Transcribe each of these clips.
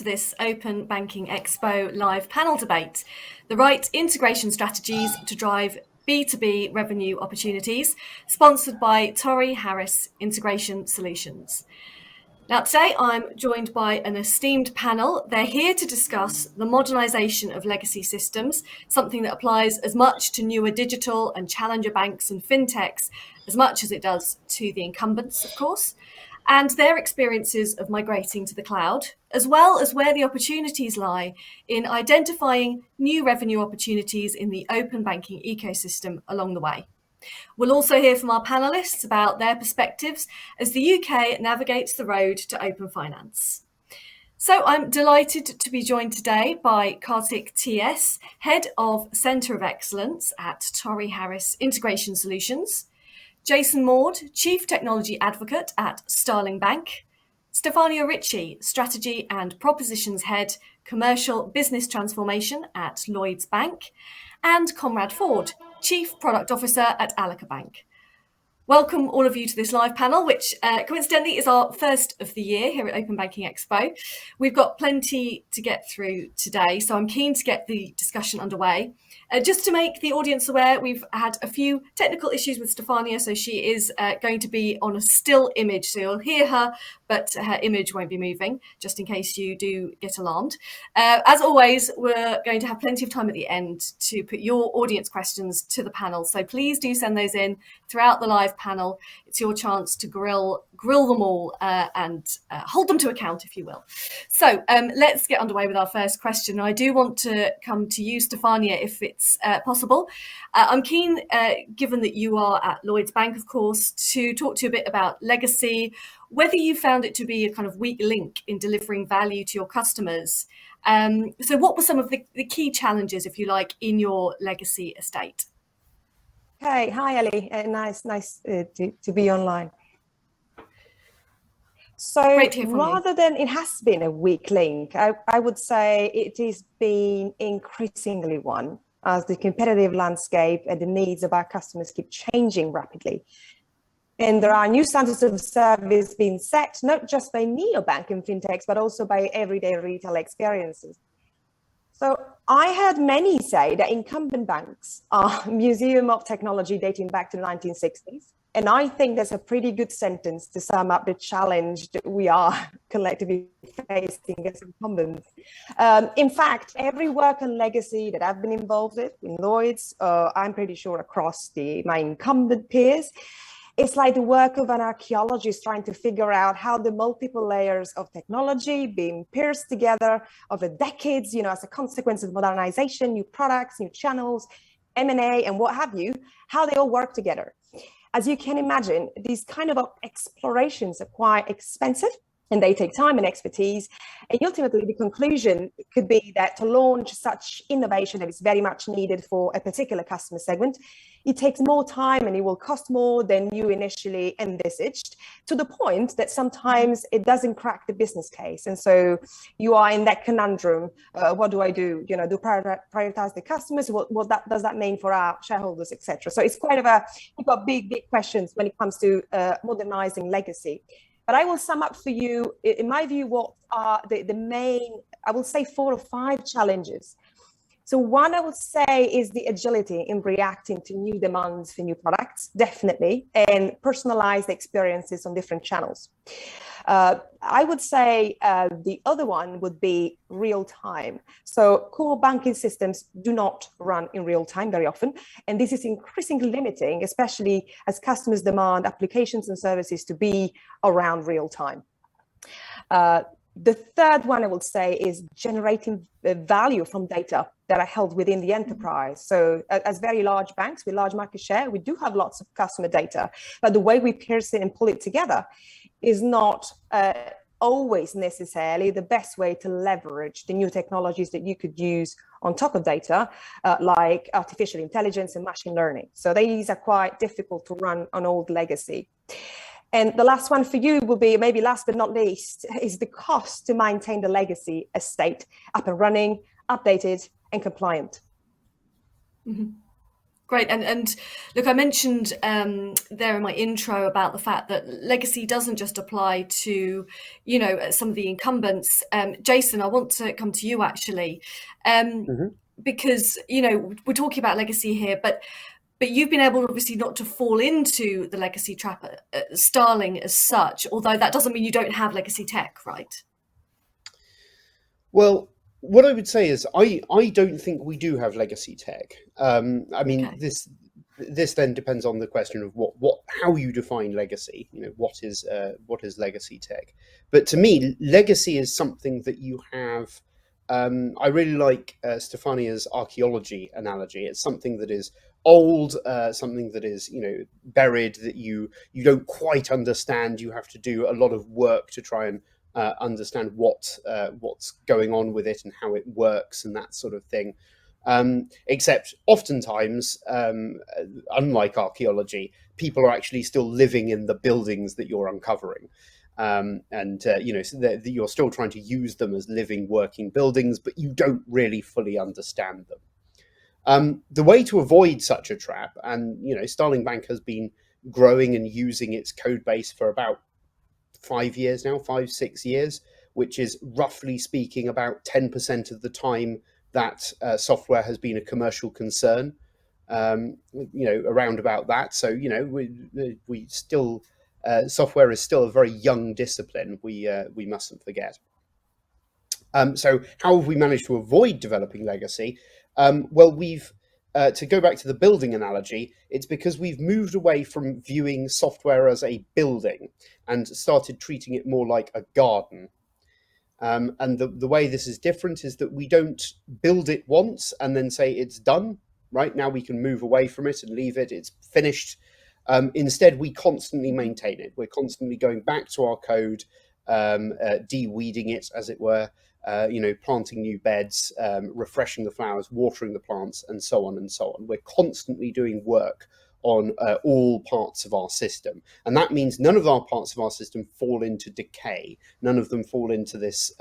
to this Open Banking Expo Live Panel Debate, the right integration strategies to drive B2B revenue opportunities, sponsored by Torry Harris Integration Solutions. Now, today I'm joined by an esteemed panel. They're here to discuss the modernisation of legacy systems, something that applies as much to newer digital and challenger banks and fintechs as much as it does to the incumbents, of course, and their experiences of migrating to the cloud, as well as where the opportunities lie in identifying new revenue opportunities in the open banking ecosystem along the way. We'll also hear from our panellists about their perspectives as the UK navigates the road to open finance. So I'm delighted to be joined today by Kartik TS, Head of Centre of Excellence at Torry Harris Integration Solutions, Jason Maud, Chief Technology Advocate at Starling Bank, Stefania Ritchie, Strategy and Propositions Head, Commercial Business Transformation at Lloyds Bank, and Conrad Ford, Chief Product Officer at Allica Bank. Welcome all of you to this live panel, which coincidentally is our first of the year here at Open Banking Expo. We've got plenty to get through today, so I'm keen to get the discussion underway. Just to make the audience aware, we've had a few technical issues with Stefania, so she is going to be on a still image, so you'll hear her, but her image won't be moving, just in case you do get alarmed. As always, we're going to have plenty of time at the end to put your audience questions to the panel, so please do send those in throughout the live panel. It's your chance to grill them all and hold them to account, if you will. So let's get underway with our first question. I do want to come to you, Stefania, if it's possible. I'm keen, given that you are at Lloyds Bank, of course, to talk to you a bit about legacy, whether you found it to be a kind of weak link in delivering value to your customers. So what were some of the key challenges, if you like, in your legacy estate? Hey, hi, Ellie. Nice to be online. So rather than it has been a weak link, I would say it is being increasingly one as the competitive landscape and the needs of our customers keep changing rapidly. And there are new standards of service being set, not just by neobank and fintechs, but also by everyday retail experiences. So I heard many say that incumbent banks are a museum of technology dating back to the 1960s. And I think that's a pretty good sentence to sum up the challenge that we are collectively facing as incumbents. In fact, every work on legacy that I've been involved in Lloyds, I'm pretty sure across my incumbent peers, it's like the work of an archaeologist trying to figure out how the multiple layers of technology being pierced together over decades, as a consequence of modernization, new products, new channels, M&A, and what have you, how they all work together. As you can imagine, these kind of explorations are quite expensive and they take time and expertise. And ultimately, the conclusion could be that to launch such innovation that is very much needed for a particular customer segment, it takes more time and it will cost more than you initially envisaged, to the point that sometimes it doesn't crack the business case. And so you are in that conundrum. What do I do? Do prioritize the customers? What does that mean for our shareholders, etc.? So it's quite you've got big questions when it comes to modernizing legacy. But I will sum up for you, in my view, what are the main, I will say 4 or 5 challenges. So one I would say is the agility in reacting to new demands for new products, definitely, and personalized experiences on different channels. I would say the other one would be real time. So core banking systems do not run in real time very often, and this is increasingly limiting, especially as customers demand applications and services to be around real time. The third one I would say is generating value from data that are held within the enterprise. So as very large banks with large market share, we do have lots of customer data, but the way we pierce it and pull it together is not always necessarily the best way to leverage the new technologies that you could use on top of data, like artificial intelligence and machine learning. So these are quite difficult to run on old legacy. And the last one for you will be, maybe last but not least, is the cost to maintain the legacy estate up and running, updated and compliant. Mm-hmm. Great. And look, I mentioned there in my intro about the fact that legacy doesn't just apply to, some of the incumbents. Jason, I want to come to you actually, because, we're talking about legacy here, but you've been able, obviously, not to fall into the legacy trap at Starling as such, although that doesn't mean you don't have legacy tech, right? Well, what I would say is I don't think we do have legacy tech. Okay. This then depends on the question of how you define legacy. What is legacy tech? But to me, legacy is something that you have. I really like Stefania's archaeology analogy. It's something that is old, something that is buried, that you don't quite understand. You have to do a lot of work to try and understand what's going on with it and how it works and that sort of thing. Except oftentimes, unlike archaeology, people are actually still living in the buildings that you're uncovering. So you're still trying to use them as living, working buildings, but you don't really fully understand them. The way to avoid such a trap, and Starling Bank has been growing and using its code base for about 5 years now, 5-6 years, which is roughly speaking about 10% of the time that software has been a commercial concern, around about that. So, we still, software is still a very young discipline. We mustn't forget. So how have we managed to avoid developing legacy? Well, we've, to go back to the building analogy, it's because we've moved away from viewing software as a building and started treating it more like a garden. And the way this is different is that we don't build it once and then say it's done. Right now we can move away from it and leave it. It's finished. Instead, we constantly maintain it. We're constantly going back to our code, de-weeding it, as it were. Planting new beds, refreshing the flowers, watering the plants, and so on and so on. We're constantly doing work on all parts of our system. And that means none of our parts of our system fall into decay. None of them fall into this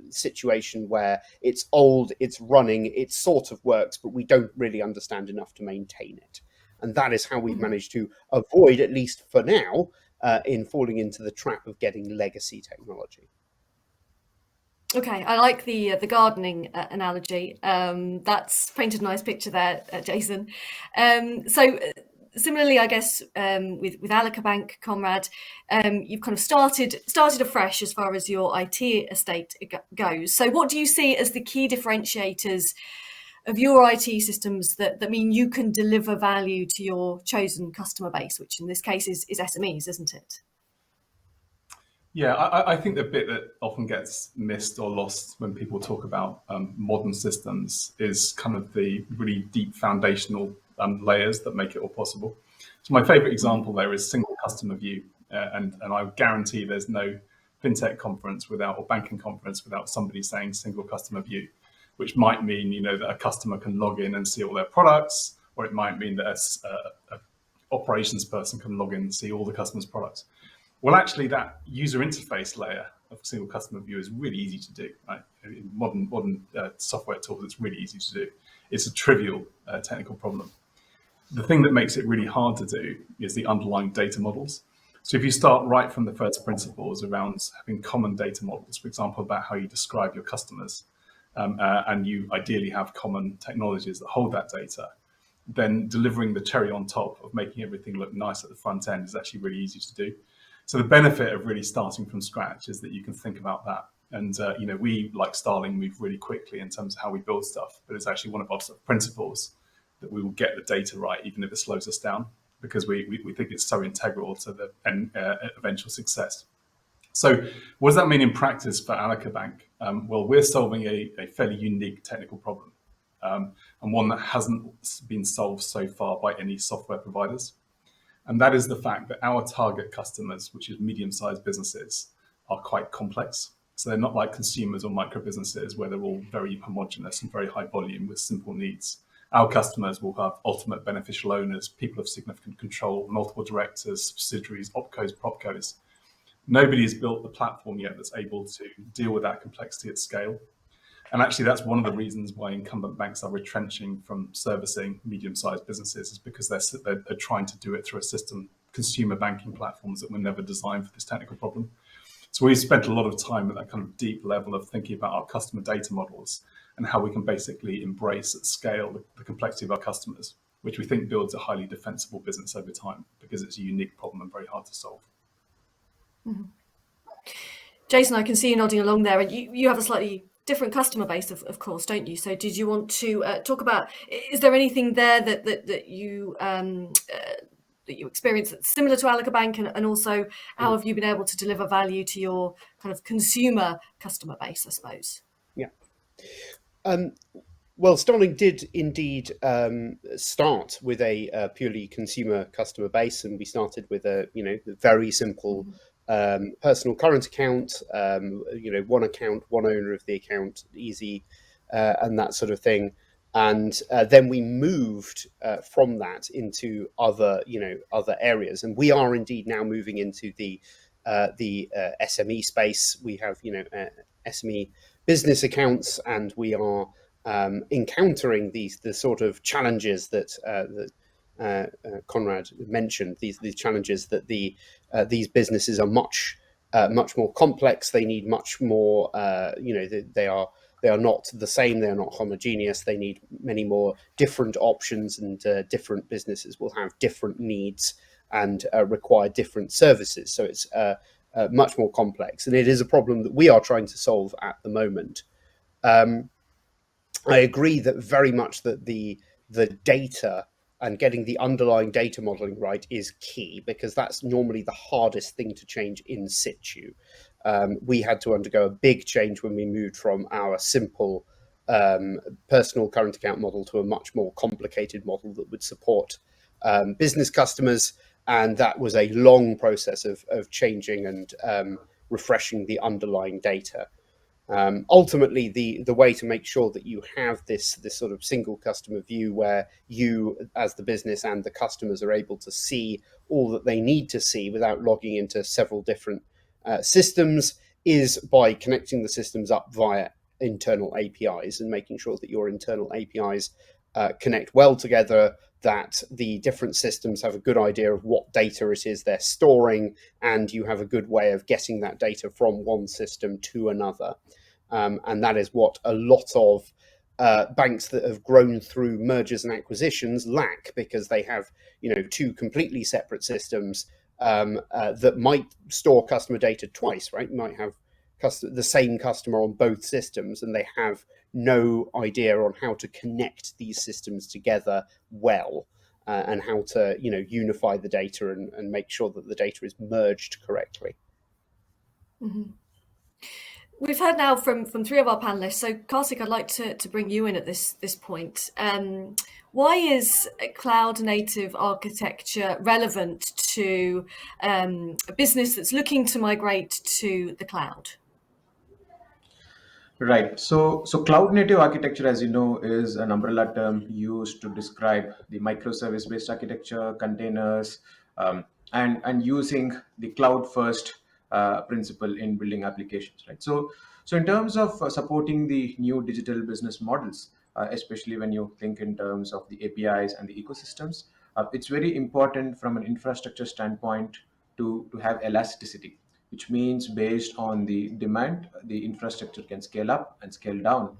situation where it's old, it's running, it sort of works, but we don't really understand enough to maintain it. And that is how we've managed to avoid, at least for now, in falling into the trap of getting legacy technology. Okay, I like the gardening analogy. That's painted a nice picture there, Jason. So similarly, I guess with Allica Bank, Conrad, you've kind of started afresh as far as your IT estate goes. So what do you see as the key differentiators of your IT systems that mean you can deliver value to your chosen customer base, which in this case is SMEs, isn't it? Yeah, I think the bit that often gets missed or lost when people talk about modern systems is kind of the really deep foundational layers that make it all possible. So my favorite example there is single customer view. And I guarantee there's no fintech conference or banking conference without somebody saying single customer view, which might mean, that a customer can log in and see all their products, or it might mean that a operations person can log in and see all the customer's products. Well, actually, that user interface layer of single customer view is really easy to do. Right? In modern software tools, it's really easy to do. It's a trivial technical problem. The thing that makes it really hard to do is the underlying data models. So if you start right from the first principles around having common data models, for example, about how you describe your customers, and you ideally have common technologies that hold that data, then delivering the cherry on top of making everything look nice at the front end is actually really easy to do. So the benefit of really starting from scratch is that you can think about that. And, we, like Starling, move really quickly in terms of how we build stuff, but it's actually one of our sort of principles that we will get the data right, even if it slows us down, because we think it's so integral to the eventual success. So what does that mean in practice for Allica Bank? Well, we're solving a fairly unique technical problem, and one that hasn't been solved so far by any software providers. And that is the fact that our target customers, which is medium-sized businesses, are quite complex. So they're not like consumers or micro businesses where they're all very homogenous and very high volume with simple needs. Our customers will have ultimate beneficial owners, people of significant control, multiple directors, subsidiaries, opcos, propcos. Nobody has built the platform yet that's able to deal with that complexity at scale. And actually, that's one of the reasons why incumbent banks are retrenching from servicing medium-sized businesses, is because they're trying to do it through a system, consumer banking platforms that were never designed for this technical problem. So we've spent a lot of time at that kind of deep level of thinking about our customer data models and how we can basically embrace at scale the complexity of our customers, which we think builds a highly defensible business over time, because it's a unique problem and very hard to solve. Mm-hmm. Jason, I can see you nodding along there, and you have a slightly different customer base, of course, don't you? So did you want to talk about, is there anything there that you experience that's similar to Allica Bank, and also how have you been able to deliver value to your kind of consumer customer base, I suppose? Yeah. Well, Starling did indeed start with a purely consumer customer base, and we started with a very simple personal current account, one account, one owner of the account, easy, and that sort of thing. And then we moved from that into other areas, and we are indeed now moving into the SME space. We have SME business accounts, and we are encountering the sort of challenges that Conrad mentioned. These challenges that these businesses are much more complex. They need much more. They are not the same. They are not homogeneous. They need many more different options, and different businesses will have different needs and require different services. So it's much more complex, and it is a problem that we are trying to solve at the moment. I agree that very much that the data and getting the underlying data modeling right is key, because that's normally the hardest thing to change in situ. We had to undergo a big change when we moved from our simple personal current account model to a much more complicated model that would support business customers, and that was a long process of changing and refreshing the underlying data. Ultimately, the way to make sure that you have this sort of single customer view, where you as the business and the customers are able to see all that they need to see without logging into several different systems, is by connecting the systems up via internal APIs and making sure that your internal APIs connect well together, that the different systems have a good idea of what data it is they're storing, and you have a good way of getting that data from one system to another. And that is what a lot of banks that have grown through mergers and acquisitions lack, because they have two completely separate systems that might store customer data twice, right? You might have the same customer on both systems, and they have no idea on how to connect these systems together well, and how to unify the data and make sure that the data is merged correctly. Mm-hmm. We've heard now from three of our panelists. So Kartik, I'd like to bring you in at this point. Why is cloud native architecture relevant to a business that's looking to migrate to the cloud? Right. So cloud native architecture, as you know, is an umbrella term used to describe the microservice based architecture, containers, and using the cloud first principle in building applications. Right. So in terms of supporting the new digital business models, especially when you think in terms of the APIs and the ecosystems, it's very important from an infrastructure standpoint to have elasticity, which means based on the demand, the infrastructure can scale up and scale down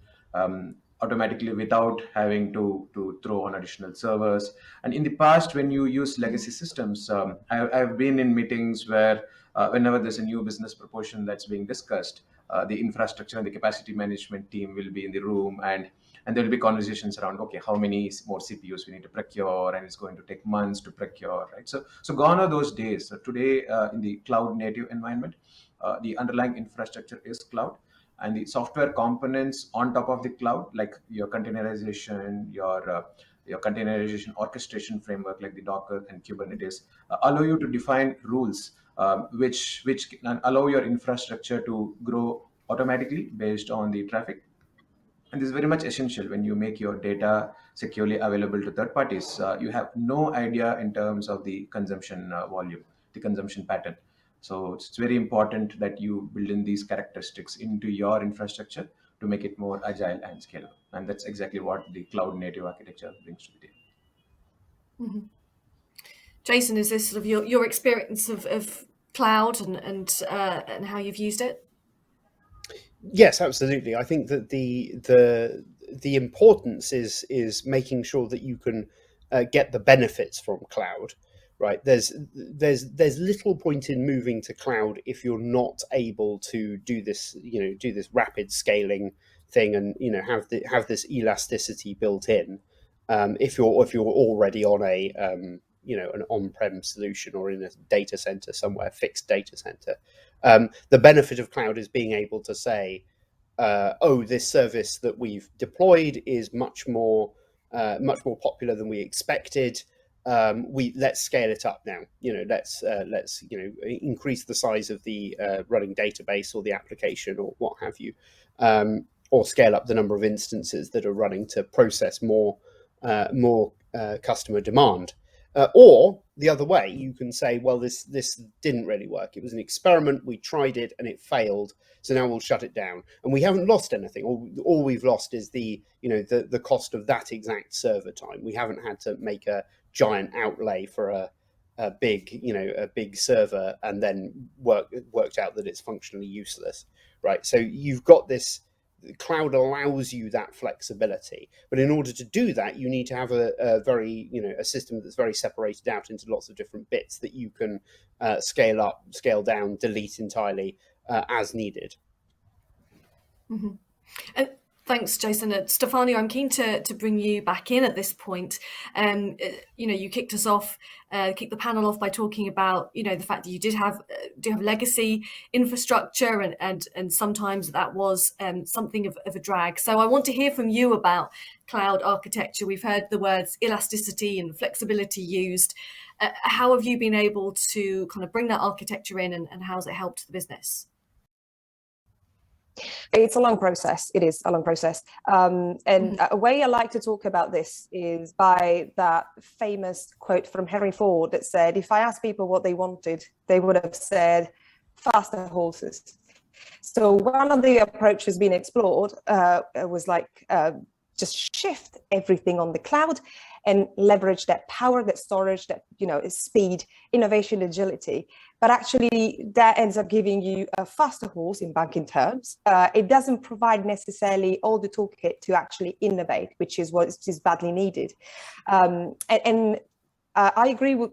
automatically without having to throw on additional servers. And in the past, when you use legacy systems, I've been in meetings where whenever there's a new business proposition that's being discussed, the infrastructure and the capacity management team will be in the room, and there will be conversations around, okay, how many more CPUs we need to procure, and it's going to take months to procure, right? So gone are those days. So today, in the cloud native environment, the underlying infrastructure is cloud, and the software components on top of the cloud, like your containerization, your containerization orchestration framework like the Docker and Kubernetes, allow you to define rules which can allow your infrastructure to grow automatically based on the traffic. And this is very much essential when you make your data securely available to third parties. You have no idea in terms of the consumption volume, the consumption pattern. So it's very important that you build in these characteristics into your infrastructure to make it more agile and scalable. And that's exactly what the cloud native architecture brings to the table. Mm-hmm. Jason, is this sort of your experience of cloud and how you've used it? Yes, absolutely. I think that the importance is making sure that you can get the benefits from cloud. Right, there's little point in moving to cloud if you're not able to do this, do this rapid scaling thing, and have this elasticity built in. If you're already on a an on-prem solution or in a data center somewhere, fixed data center, the benefit of cloud is being able to say, oh, this service that we've deployed is much more popular than we expected. Let's scale it up now. Let's increase the size of the running database or the application or what have you, or scale up the number of instances that are running to process more customer demand. Or the other way, you can say, well, this didn't really work. It was an experiment. We tried it and it failed. So now we'll shut it down. And we haven't lost anything. All we've lost is the cost of that exact server time. We haven't had to make a giant outlay for a big server and then worked out that it's functionally useless, right? So you've got this. Cloud allows you that flexibility, but in order to do that, you need to have a system that's very separated out into lots of different bits that you can scale up, scale down, delete entirely as needed. Mm-hmm. Thanks, Jason. Stefania, I'm keen to bring you back in at this point. You kicked us off, kicked the panel off by talking about, the fact that you do have legacy infrastructure, and sometimes that was something of a drag. So I want to hear from you about cloud architecture. We've heard the words elasticity and flexibility used. How have you been able to kind of bring that architecture in, and how has it helped the business? It's a long process. It is a long process. A way I like to talk about this is by that famous quote from Henry Ford that said, if I asked people what they wanted, they would have said faster horses. So one of the approaches being explored was just shift everything on the cloud and leverage that power, that storage, that speed, innovation, agility. But actually, that ends up giving you a faster horse in banking terms. It doesn't provide necessarily all the toolkit to actually innovate, which is what is badly needed. I agree with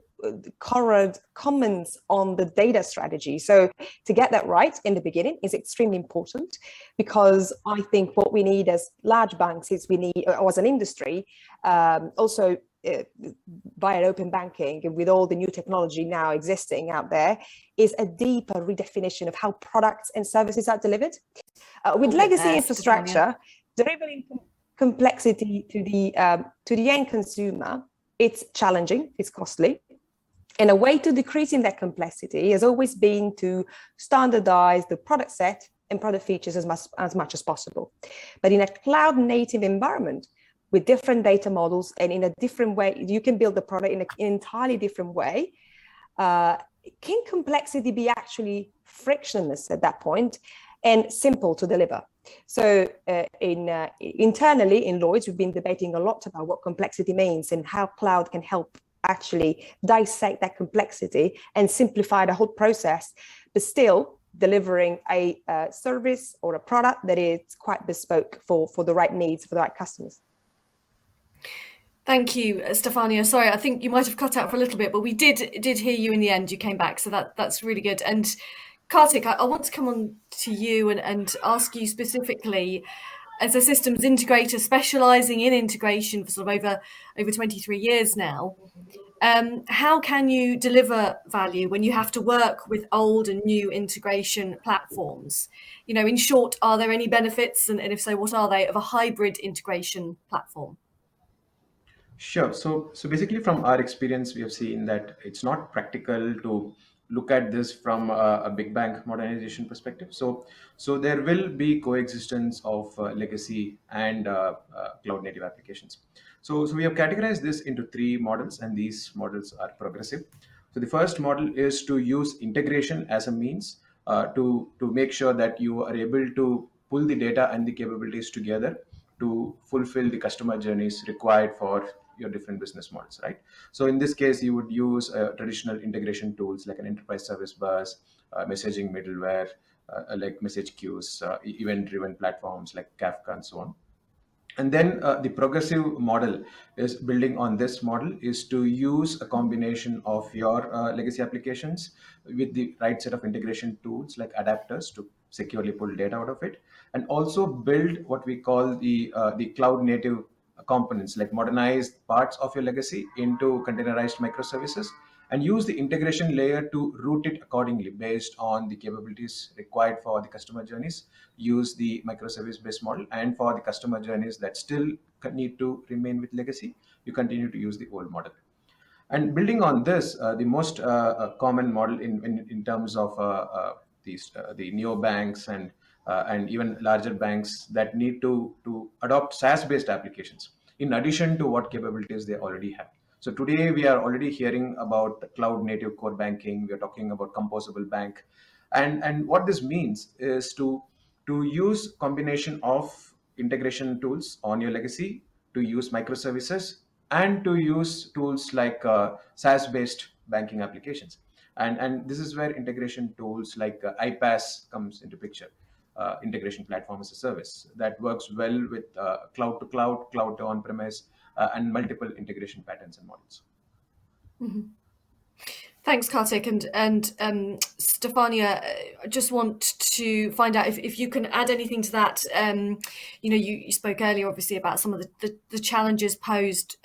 Conrad's comments on the data strategy. So to get that right in the beginning is extremely important, because I think what we need as large banks is or as an industry, also via open banking and with all the new technology now existing out there, is a deeper redefinition of how products and services are delivered. With legacy infrastructure, delivering complexity to the end consumer, it's challenging, it's costly. And a way to decreasing that complexity has always been to standardize the product set and product features as much as possible. But in a cloud native environment with different data models and in a different way, you can build the product in an entirely different way. Can complexity be actually frictionless at that point and simple to deliver? So internally in Lloyds, we've been debating a lot about what complexity means and how cloud can help actually dissect that complexity and simplify the whole process, but still delivering a service or a product that is quite bespoke for the right needs, for the right customers. Thank you, Stefania. Sorry, I think you might have cut out for a little bit, but we did hear you in the end. You came back, so that's really good. And Kartik, I want to come on to you and ask you specifically, as a systems integrator specialising in integration for sort of over 23 years now, how can you deliver value when you have to work with old and new integration platforms? In short, are there any benefits, and if so, what are they, of a hybrid integration platform? Sure. So basically, from our experience, we have seen that it's not practical to look at this from a big bang modernization perspective. So there will be coexistence of legacy and cloud native applications. So we have categorized this into 3 models, and these models are progressive. So the first model is to use integration as a means to make sure that you are able to pull the data and the capabilities together to fulfill the customer journeys required for your different business models, right? So in this case, you would use traditional integration tools like an enterprise service bus, messaging middleware, like message queues, event-driven platforms like Kafka and so on. And then the progressive model is building on this model is to use a combination of your legacy applications with the right set of integration tools like adapters to securely pull data out of it, and also build what we call the cloud native components, like modernized parts of your legacy into containerized microservices, and use the integration layer to route it accordingly based on the capabilities required for the customer journeys. Use the microservice based model, and for the customer journeys that still need to remain with legacy, you continue to use the old model. And building on this, the most common model in terms of the neobanks and even larger banks that need to adopt SaaS-based applications in addition to what capabilities they already have. So today we are already hearing about cloud-native core banking. We are talking about composable bank, and what this means is to use combination of integration tools on your legacy, to use microservices, and to use tools like SaaS-based banking applications. And this is where integration tools like iPaaS comes into picture, integration platform as a service that works well with cloud to cloud, cloud to on-premise, and multiple integration patterns and models. Mm-hmm. Thanks, Kartik. And Stefania, I just want to find out if you can add anything to that. You spoke earlier, obviously, about some of the challenges posed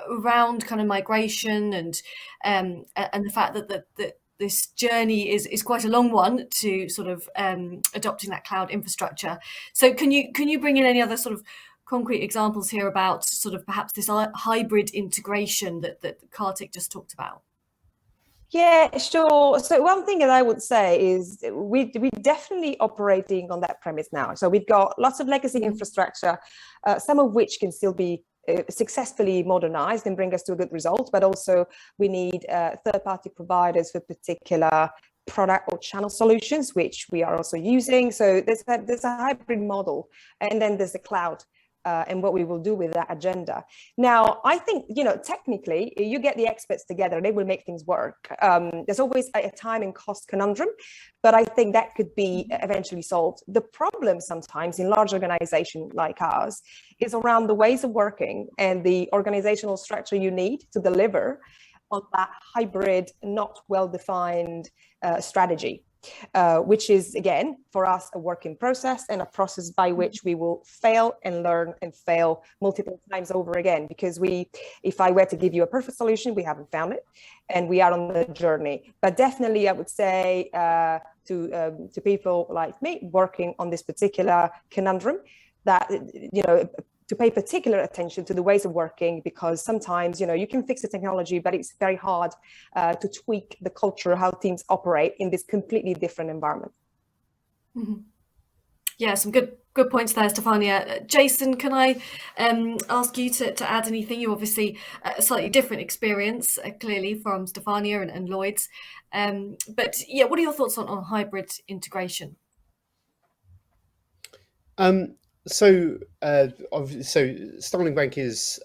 around kind of migration and the fact that this journey is quite a long one to sort of adopting that cloud infrastructure. So can you bring in any other sort of concrete examples here about sort of perhaps this hybrid integration that Kartik just talked about? Yeah, sure. So one thing that I would say is we're definitely operating on that premise now. So we've got lots of legacy infrastructure, some of which can still be successfully modernized and bring us to a good result, but also we need third-party providers for particular product or channel solutions, which we are also using. So there's a hybrid model, and then there's the cloud. And what we will do with that agenda. Now, I think, technically, you get the experts together, they will make things work. There's always a time and cost conundrum, but I think that could be eventually solved. The problem sometimes in large organizations like ours is around the ways of working and the organizational structure you need to deliver on that hybrid, not well-defined strategy. Which is, again, for us, a work in process and a process by which we will fail and learn and fail multiple times over again. Because if I were to give you a perfect solution, we haven't found it, and we are on the journey. But definitely, I would say to people like me working on this particular conundrum that, to pay particular attention to the ways of working, because sometimes, you can fix the technology, but it's very hard to tweak the culture, how teams operate in this completely different environment. Mm-hmm. Yeah, some good points there, Stefania. Jason, can I ask you to add anything? You obviously a slightly different experience, clearly, from Stefania and Lloyds. But yeah, what are your thoughts on hybrid integration? So Starling Bank is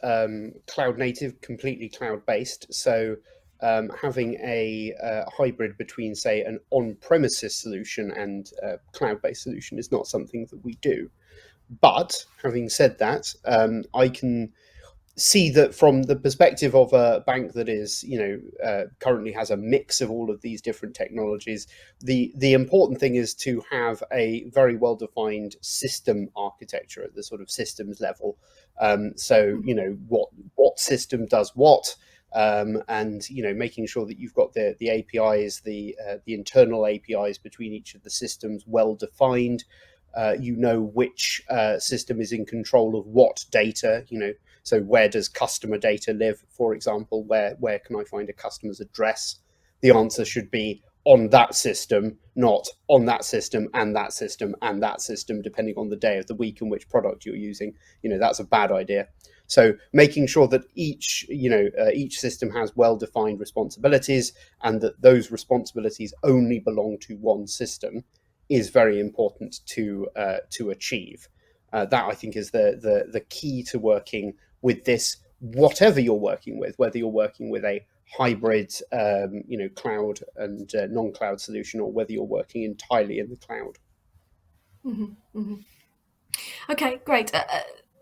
cloud native, completely cloud based. So having a hybrid between, say, an on-premises solution and a cloud-based solution is not something that we do. But having said that, I can see that from the perspective of a bank that is, currently has a mix of all of these different technologies, the important thing is to have a very well-defined system architecture at the sort of systems level. What system does what, and making sure that you've got the APIs, the internal APIs between each of the systems well defined. Which system is in control of what data, so where does customer data live, for example? Where can I find a customer's address? The answer should be on that system, not on that system and that system and that system, depending on the day of the week and which product you're using. That's a bad idea. So making sure that each system has well-defined responsibilities and that those responsibilities only belong to one system is very important to achieve. That I think is the key to working with this, whatever you're working with, whether you're working with a hybrid, cloud and non-cloud solution, or whether you're working entirely in the cloud. Okay, great.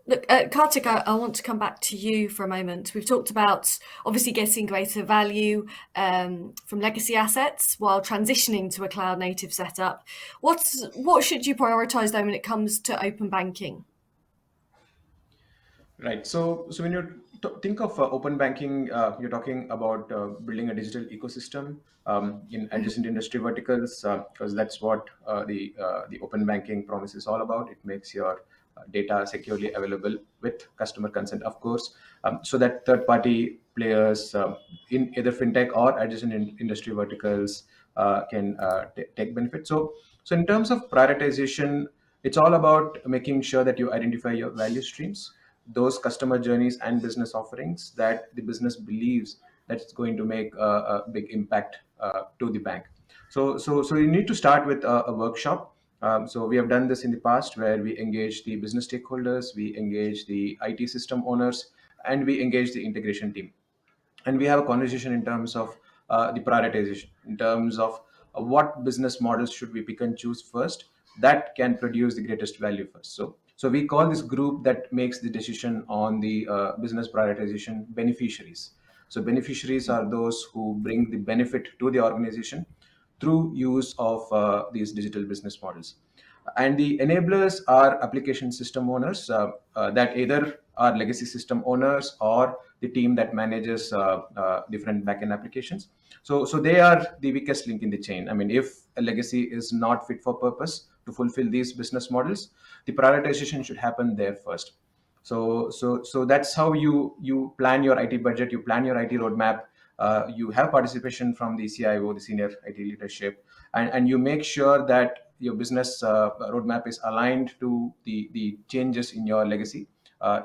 Look, Kartik, I want to come back to you for a moment. We've talked about obviously getting greater value from legacy assets while transitioning to a cloud native setup. What should you prioritise though when it comes to open banking? Right. So when you think of open banking, you're talking about building a digital ecosystem in adjacent industry verticals, because that's what the open banking promise is all about. It makes your data securely available with customer consent, of course, so that third-party players in either fintech or adjacent industry verticals can take benefit. So in terms of prioritization, it's all about making sure that you identify your value streams, those customer journeys and business offerings that the business believes that it's going to make a big impact to the bank. So you need to start with a workshop. So we have done this in the past where we engage the business stakeholders, we engage the IT system owners, and we engage the integration team, and we have a conversation in terms of the prioritization, in terms of what business models should we pick and choose first that can produce the greatest value first. So we call this group that makes the decision on the business prioritization beneficiaries. So beneficiaries are those who bring the benefit to the organization through use of these digital business models. And the enablers are application system owners that either are legacy system owners or the team that manages different backend applications. So they are the weakest link in the chain. I mean, if a legacy is not fit for purpose to fulfill these business models, the prioritization should happen there first. So that's how you plan your IT budget, you plan your IT roadmap. You have participation from the CIO, the senior IT leadership, and you make sure that your business roadmap is aligned to the changes in your legacy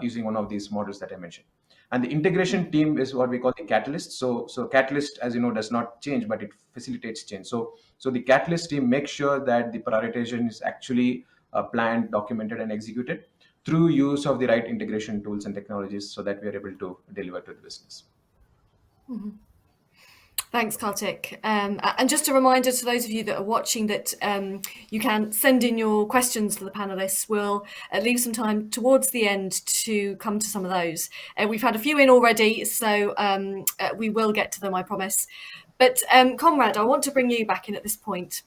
using one of these models that I mentioned. And the integration team is what we call the catalyst. So catalyst, as you know, does not change, but it facilitates change. So the catalyst team makes sure that the prioritization is actually planned, documented, and executed through use of the right integration tools and technologies so that we are able to deliver to the business. Thanks, Kartik. And just a reminder to those of you that are watching that you can send in your questions for the panelists. We'll leave some time towards the end to come to some of those. We've had a few in already, so we will get to them, I promise. But Conrad, I want to bring you back in at this point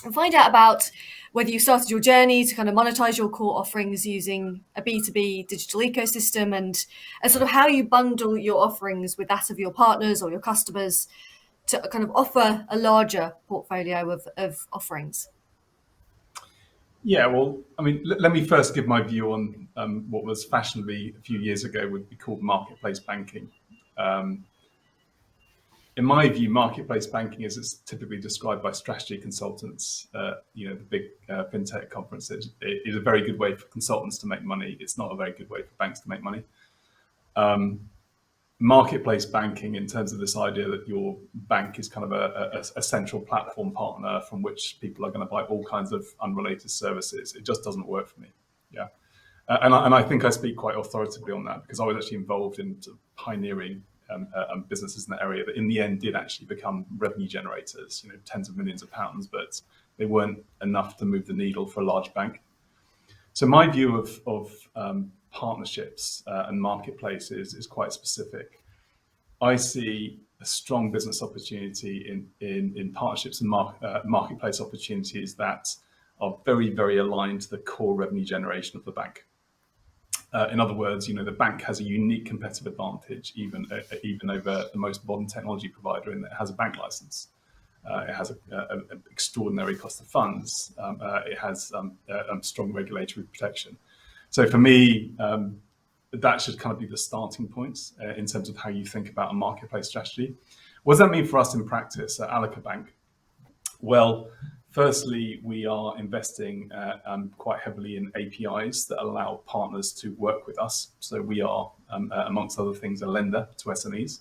and find out about whether you started your journey to kind of monetize your core offerings using a B2B digital ecosystem, and sort of how you bundle your offerings with that of your partners or your customers to kind of offer a larger portfolio of offerings. Yeah, well, I mean, let me first give my view on what was fashionably a few years ago would be called marketplace banking. In my view, marketplace banking, as it's typically described by strategy consultants, the big fintech conferences, is a very good way for consultants to make money. It's not a very good way for banks to make money. Marketplace banking, in terms of this idea that your bank is kind of a central platform partner from which people are going to buy all kinds of unrelated services, it just doesn't work for me. Yeah, and I think I speak quite authoritatively on that because I was actually involved in sort of pioneering businesses in that area that in the end did actually become revenue generators, tens of millions of pounds, but they weren't enough to move the needle for a large bank. So my view of partnerships and marketplaces is quite specific. I see a strong business opportunity in partnerships and marketplace opportunities that are very, very aligned to the core revenue generation of the bank. In other words, the bank has a unique competitive advantage, even over the most modern technology provider, in that it has a bank license. It has an extraordinary cost of funds. It has strong regulatory protection. So for me, that should kind of be the starting point in terms of how you think about a marketplace strategy. What does that mean for us in practice at Allica Bank? Well, firstly, we are investing quite heavily in APIs that allow partners to work with us. So we are, amongst other things, a lender to SMEs.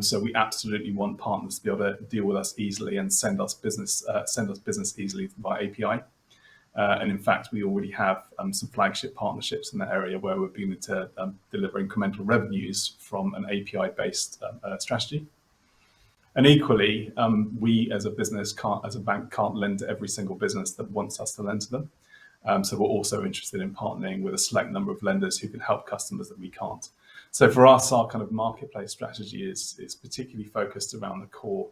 So we absolutely want partners to be able to deal with us easily and send us business easily via API. And in fact, we already have some flagship partnerships in that area where we're beginning to deliver incremental revenues from an API-based strategy. And equally, we as a business as a bank can't lend to every single business that wants us to lend to them. So we're also interested in partnering with a select number of lenders who can help customers that we can't. So for us, our kind of marketplace strategy is particularly focused around the core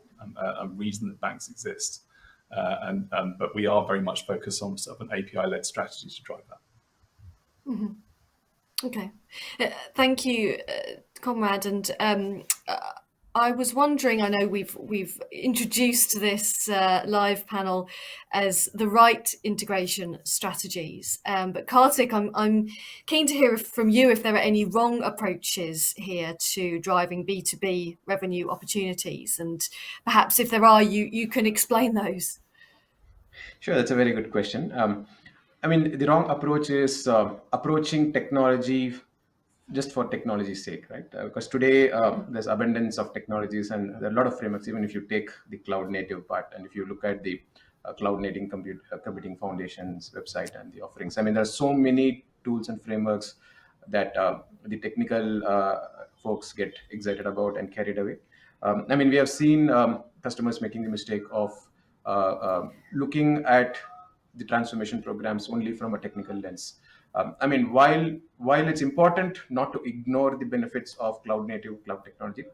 reason that banks exist. But we are very much focused on sort of an API-led strategy to drive that. Mm-hmm. Okay, thank you, Conrad. And I was wondering, I know we've introduced this live panel as the right integration strategies, but Kartik, I'm keen to hear from you if there are any wrong approaches here to driving B2B revenue opportunities, and perhaps if there are, you can explain those. Sure, that's a very good question. I mean, the wrong approach is approaching technology just for technology's sake, right? Because today there's abundance of technologies and there are a lot of frameworks. Even if you take the cloud native part and if you look at the cloud native computing foundations website and the offerings, I mean, there are so many tools and frameworks that the technical folks get excited about and carried away. I mean, we have seen customers making the mistake of looking at the transformation programs only from a technical lens. I mean, while it's important not to ignore the benefits of cloud native cloud technology,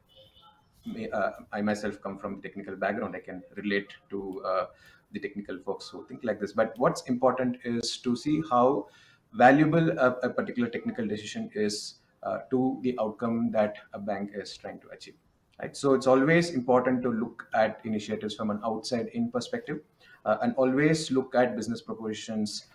I myself come from the technical background. I can relate to the technical folks who think like this. But what's important is to see how valuable a particular technical decision is to the outcome that a bank is trying to achieve. Right? So it's always important to look at initiatives from an outside-in perspective and always look at business propositions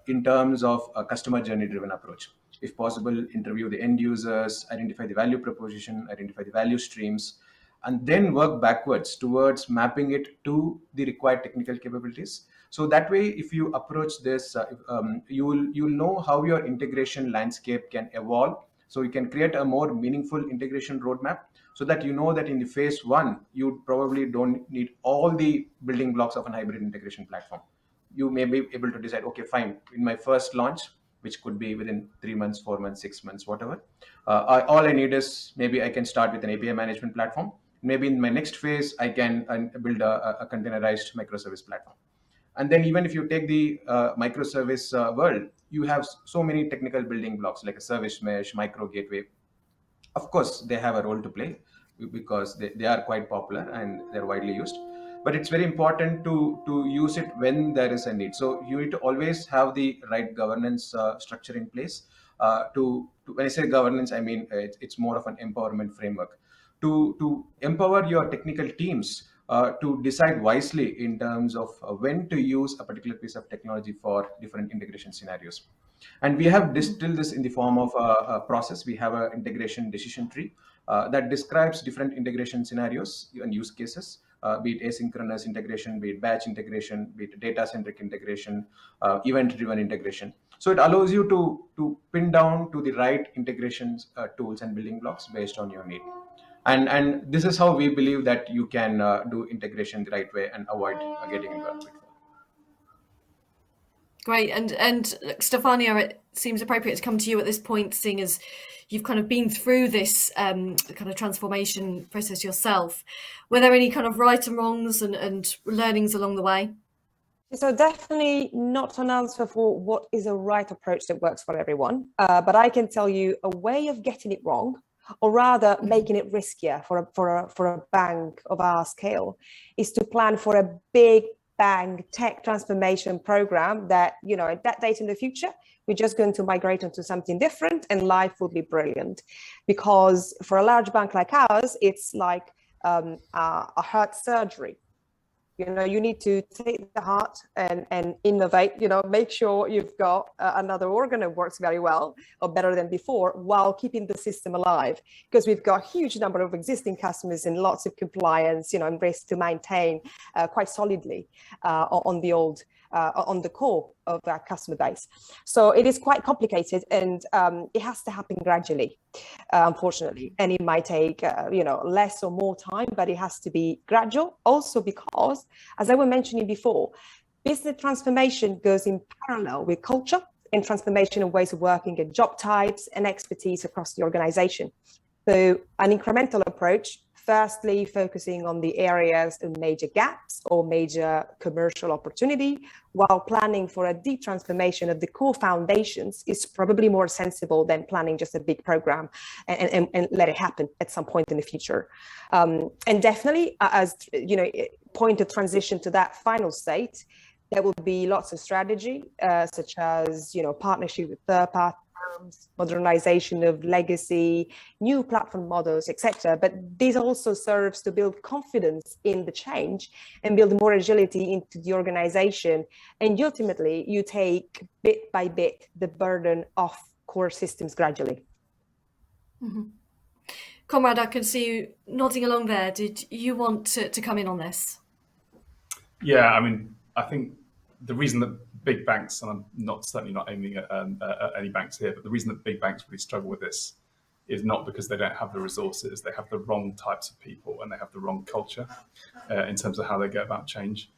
in terms of a customer journey-driven approach. If possible, interview the end users, identify the value proposition, identify the value streams, and then work backwards towards mapping it to the required technical capabilities. So that way, if you approach this, you'll know how your integration landscape can evolve. So you can create a more meaningful integration roadmap so that you know that in the phase one, you probably don't need all the building blocks of an hybrid integration platform. You may be able to decide, okay, fine, in my first launch, which could be within 3 months, 4 months, 6 months, whatever. All I need is maybe I can start with an API management platform. Maybe in my next phase, I can build a containerized microservice platform. And then even if you take the microservice world, you have so many technical building blocks like a service mesh, micro gateway. Of course, they have a role to play because they are quite popular and they're widely used. But it's very important to use it when there is a need. So you need to always have the right governance structure in place. When I say governance, I mean it's more of an empowerment framework to empower your technical teams to decide wisely in terms of when to use a particular piece of technology for different integration scenarios. And we have distilled this in the form of a process. We have an integration decision tree that describes different integration scenarios and use cases, be it asynchronous integration, be it batch integration, be it data-centric integration, event-driven integration. So it allows you to pin down to the right integrations tools and building blocks based on your need. And this is how we believe that you can do integration the right way and avoid getting into a pitfall. Great. And Stefania, it seems appropriate to come to you at this point, seeing as you've kind of been through this kind of transformation process yourself. Were there any kind of right and wrongs and learnings along the way? So definitely not an answer for what is a right approach that works for everyone. But I can tell you a way of getting it wrong, or rather making it riskier for a bank of our scale, is to plan for a big bang tech transformation program that, you know, at that date in the future, we're just going to migrate into something different and life will be brilliant. Because for a large bank like ours, it's like a heart surgery. You know, you need to take the heart and innovate, you know, make sure you've got another organ that works very well or better than before while keeping the system alive. Because we've got a huge number of existing customers and lots of compliance, you know, and risk to maintain quite solidly on the old on the core of our customer base. So it is quite complicated, and it has to happen gradually, unfortunately. And it might take less or more time, but it has to be gradual. Also because, as I was mentioning before, business transformation goes in parallel with culture and transformation of ways of working and job types and expertise across the organization. So an incremental approach, firstly focusing on the areas of major gaps or major commercial opportunity, while planning for a deep transformation of the core foundations, is probably more sensible than planning just a big program and let it happen at some point in the future. And definitely, as point of transition to that final state, there will be lots of strategy, such as partnership with third parties, modernization of legacy, new platform models, etc. But this also serves to build confidence in the change and build more agility into the organization. And ultimately, you take bit by bit the burden off core systems gradually. Mm-hmm. Conrad, I can see you nodding along there. Did you want to come in on this? Yeah, I mean, I think the reason that big banks, and I'm certainly not aiming at any banks here, but the reason that big banks really struggle with this is not because they don't have the resources. They have the wrong types of people and they have the wrong culture in terms of how they go about change.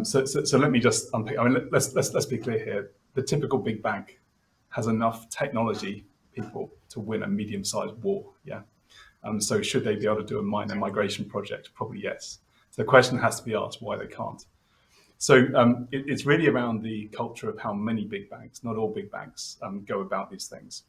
So let me just unpick. I mean, let's be clear here. The typical big bank has enough technology people to win a medium-sized war. Yeah. So should they be able to do a minor migration project? Probably yes. So the question has to be asked why they can't. So it's really around the culture of how many big banks, not all big banks, go about these things.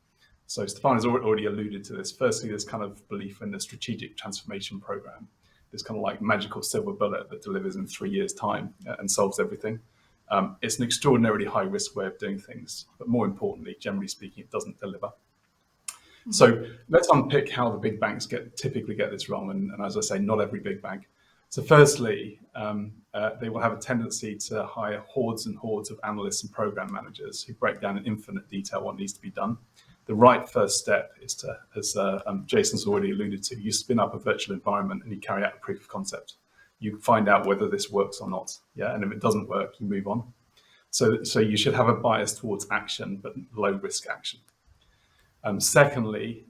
So Stefan has already alluded to this. Firstly, there's kind of belief in the strategic transformation program, this kind of like magical silver bullet that delivers in 3 years' time and solves everything. It's an extraordinarily high risk way of doing things, but more importantly, generally speaking, it doesn't deliver. So let's unpick how the big banks typically get this wrong. And as I say, not every big bank. So firstly, they will have a tendency to hire hordes and hordes of analysts and program managers who break down in infinite detail what needs to be done. The right first step is to, as Jason's already alluded to, you spin up a virtual environment and you carry out a proof of concept. You find out whether this works or not. Yeah, and if it doesn't work, you move on. So you should have a bias towards action, but low risk action. Secondly,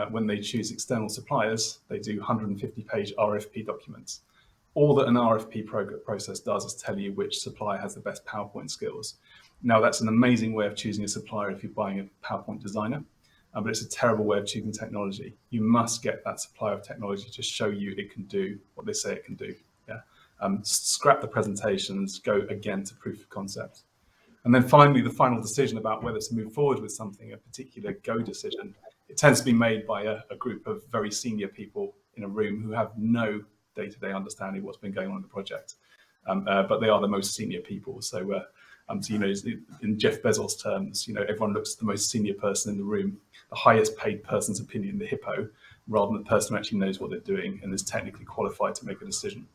when they choose external suppliers, they do 150-page RFP documents. All that an RFP process does is tell you which supplier has the best PowerPoint skills. Now, that's an amazing way of choosing a supplier if you're buying a PowerPoint designer, but it's a terrible way of choosing technology. You must get that supplier of technology to show you it can do what they say it can do. Yeah. Scrap the presentations, go again to proof of concept. And then finally, the final decision about whether to move forward with something, a particular go decision, it tends to be made by a group of very senior people in a room who have no day-to-day understanding of what's been going on in the project. But they are the most senior people. So, in Jeff Bezos' terms, everyone looks at the most senior person in the room, the highest paid person's opinion, the hippo, rather than the person who actually knows what they're doing and is technically qualified to make a decision.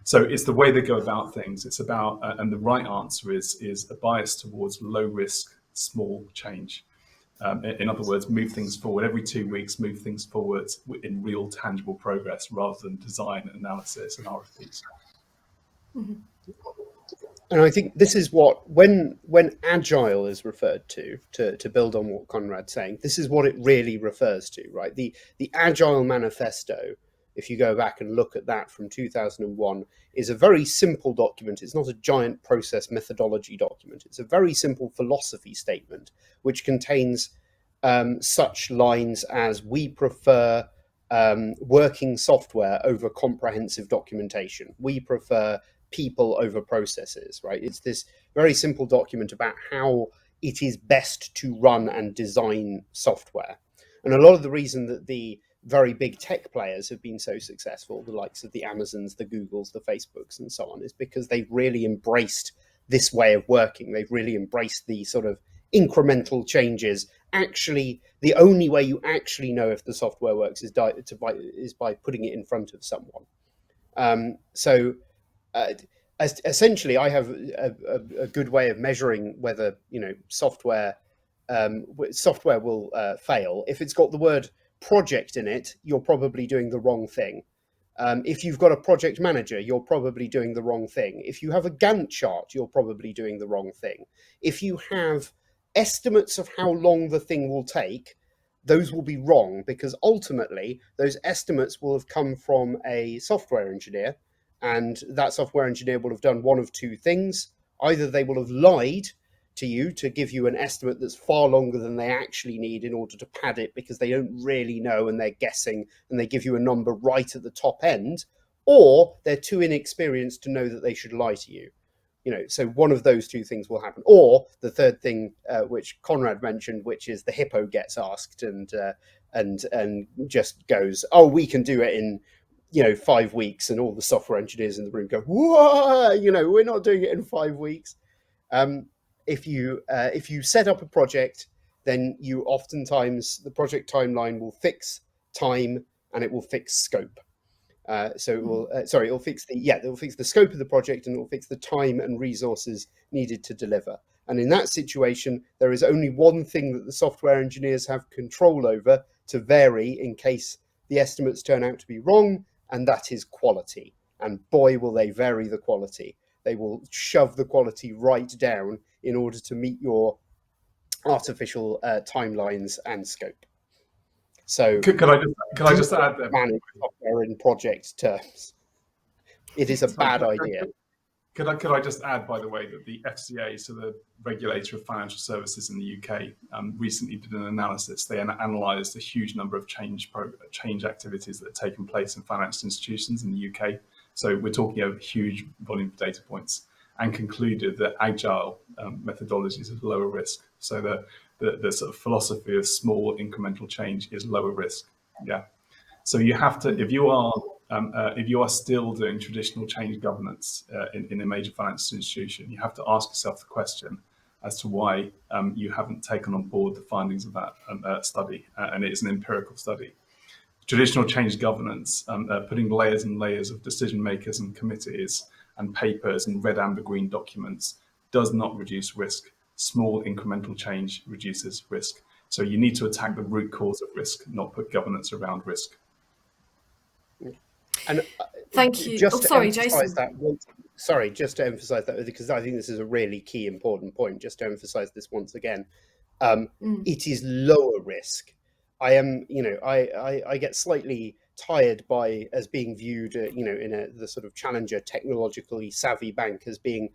So it's the way they go about things. It's about, and the right answer is a bias towards low risk, small change. In other words, move things forward every 2 weeks, move things forward in real tangible progress rather than design, analysis and RFPs. Mm-hmm. And I think this is what, when agile is referred to build on what Conrad's saying, this is what it really refers to, right? The Agile Manifesto, if you go back and look at that from 2001, is a very simple document. It's not a giant process methodology document. It's a very simple philosophy statement, which contains such lines as, we prefer working software over comprehensive documentation. We prefer people over processes, right? It's this very simple document about how it is best to run and design software. And a lot of the reason that the very big tech players have been so successful, the likes of the Amazons, the Googles, the Facebooks, and so on, is because they've really embraced this way of working. They've really embraced the sort of incremental changes. Actually, the only way you actually know if the software works is by putting it in front of someone. Essentially, I have a good way of measuring whether software will fail. If it's got the word project in it, you're probably doing the wrong thing. If you've got a project manager, you're probably doing the wrong thing. If you have a Gantt chart, you're probably doing the wrong thing. If you have estimates of how long the thing will take, those will be wrong, because ultimately those estimates will have come from a software engineer, and that software engineer will have done one of two things. Either they will have lied to you to give you an estimate that's far longer than they actually need in order to pad it, because they don't really know and they're guessing, and they give you a number right at the top end, or they're too inexperienced to know that they should lie to you. So one of those two things will happen. Or the third thing, which Conrad mentioned, which is the hippo gets asked and just goes, "Oh, we can do it in 5 weeks," and all the software engineers in the room go, "Whoa, we're not doing it in 5 weeks." If you set up a project, then you oftentimes, the project timeline will fix time and it will fix scope. So it will, it'll fix the scope of the project, and it will fix the time and resources needed to deliver. And in that situation, there is only one thing that the software engineers have control over to vary in case the estimates turn out to be wrong, and that is quality. And boy, will they vary the quality. They will shove the quality right down in order to meet your artificial timelines and scope. So could I just add that manage software in project terms. It is a bad idea. Could I just add, by the way, that the FCA, so the regulator of financial services in the UK, recently did an analysis. They analysed a huge number of change activities that have taken place in financial institutions in the UK. So we're talking about a huge volume of data points, and concluded that agile methodologies is lower risk. So the sort of philosophy of small incremental change is lower risk. Yeah. So you have to, if you are still doing traditional change governance in a major financial institution, you have to ask yourself the question as to why you haven't taken on board the findings of that study, and it is an empirical study. Traditional change governance, putting layers and layers of decision makers and committees and papers and red, amber, green documents does not reduce risk. Small incremental change reduces risk. So you need to attack the root cause of risk, not put governance around risk. And thank you. Just to emphasize Jason. Just to emphasize that, because I think this is a really key important point, just to emphasize this once again. It is lower risk. I get slightly tired as being viewed, in the sort of challenger, technologically savvy bank as being,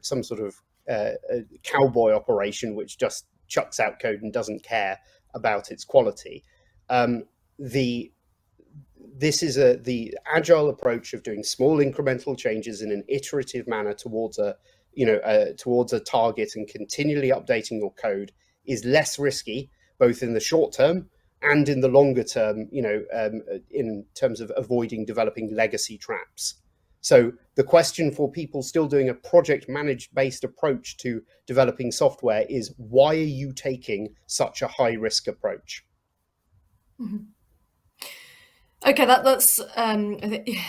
some sort of a cowboy operation which just chucks out code and doesn't care about its quality. This is the agile approach of doing small incremental changes in an iterative manner towards a target, and continually updating your code is less risky, both in the short term and in the longer term, in terms of avoiding developing legacy traps. So the question for people still doing a project managed based approach to developing software is, why are you taking such a high risk approach? Mm-hmm. Okay, that's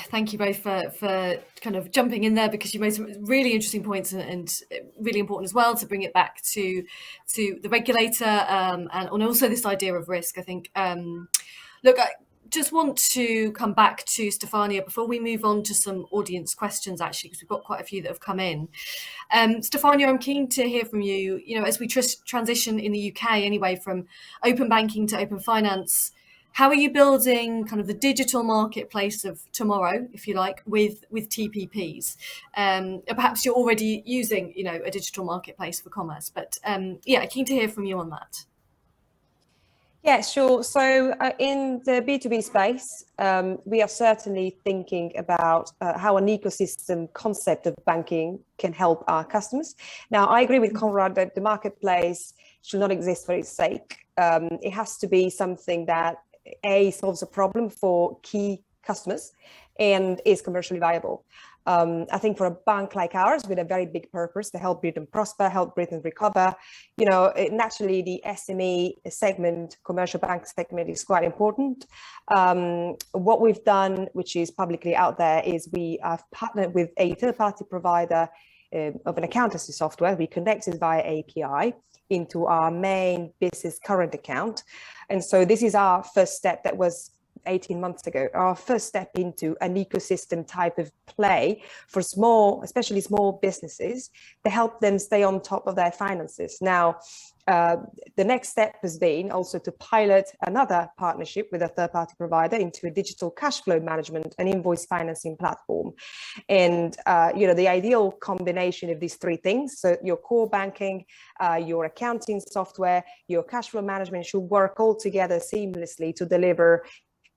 thank you both for kind of jumping in there, because you made some really interesting points and really important as well to bring it back to the regulator, and also this idea of risk. I think, look, I just want to come back to Stefania before we move on to some audience questions, actually, because we've got quite a few that have come in. Stefania, I'm keen to hear from you, as we transition in the UK anyway from open banking to open finance. How are you building kind of the digital marketplace of tomorrow, if you like, with TPPs? Perhaps you're already using, a digital marketplace for commerce, but keen to hear from you on that. Yeah, sure. So in the B2B space, we are certainly thinking about how an ecosystem concept of banking can help our customers. Now, I agree with Conrad that the marketplace should not exist for its sake. It has to be something that solves a problem for key customers and is commercially viable. I think for a bank like ours, with a very big purpose to help Britain prosper, help Britain recover, naturally the SME segment, commercial bank segment, is quite important. What we've done, which is publicly out there, is we have partnered with a third-party provider of an accountancy software. We connected via API into our main business current account. And so this is our first step that was 18 months ago, our first step into an ecosystem type of play for small, especially small businesses, to help them stay on top of their finances. Now, the next step has been also to pilot another partnership with a third-party provider into a digital cash flow management and invoice financing platform. And the ideal combination of these three things, so your core banking, your accounting software, your cash flow management, should work all together seamlessly to deliver